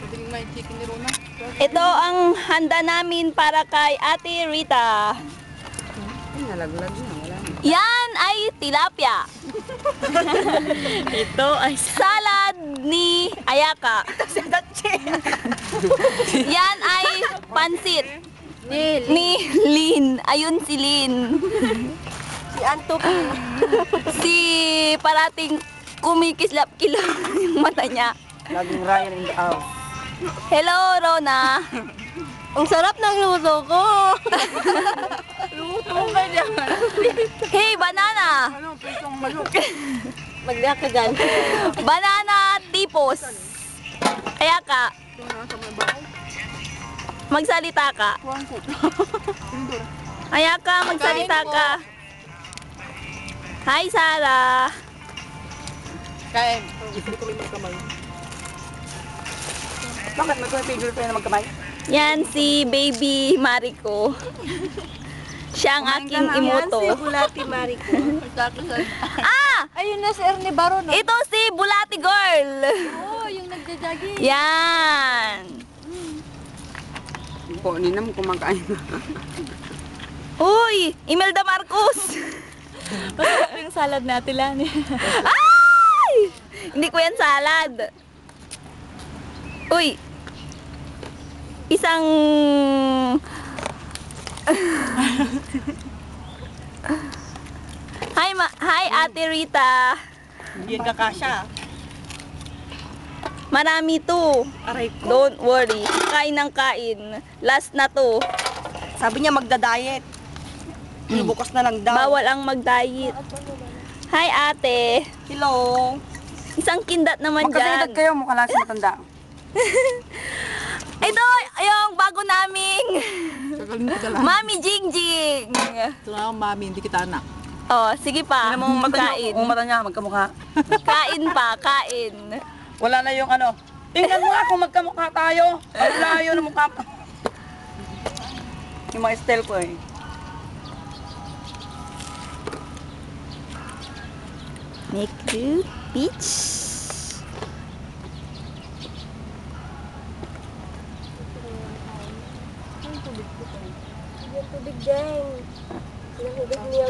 May chicken ni Rona. Ito ang handa namin para kay Ate Rita. Ay, nalaglag na. Wala na. Yan ay tilapia. Ito ay salad ni Ayaka. Yan ay pansit ni Lin. Ayun si Lin. Si Anto. Si parating kumikislap-kilap yung mata niya. Laging Ryan in the house. Hello, Rona. Ang sarap ng luto ko. Luto ka dyan. Hey, banana. Ano, pisong maluk. Magdiyak ka dyan. Banana tipos. Kaya ka, magsalita ka. Kaya ka, magsalita ka. Hi, Sarah. Kain. Gusto ko rin magkamay. Bakit magpapigil tayo na magkamay? Yan si Baby Mariko. Siya ang aking imoto. Si Bulati Mariko. Ah! Ayun na si Ernie Baron. Ito si Bulati Girl. Oh, yung nagja-jogging. Yan. Po, ninam kumakain. Uy, Imelda Marcos. Masarap yung salad natin lang. Ay! Hindi ko yan salad. Uy. Isang Hi Ate Rita. Hindi yung kakasya. Marami to. Aray ko. Don't worry. Kain ng kain. Last na to. Sabi niya magda-diet. Bukas na lang daw. Bawal ang mag-diet. Hi ate. Hello. Isang kindat naman Magkasaedad dyan. kayo, mukha lang siya matanda. Ito, yung bago naming Kagaling ko dala. Mami Jingjing. Ito na akong mami, hindi kita anak. Oh, sige pa. Kain. Kung mata niya, magkamukha. Kain pa, kain. Wala na yung ano. Tingnan mo nga kung magkamukha tayo. Ang layo ng mukha pa. Yung mga style ko eh. Make you peach. Tubig dyan. Tubig niya.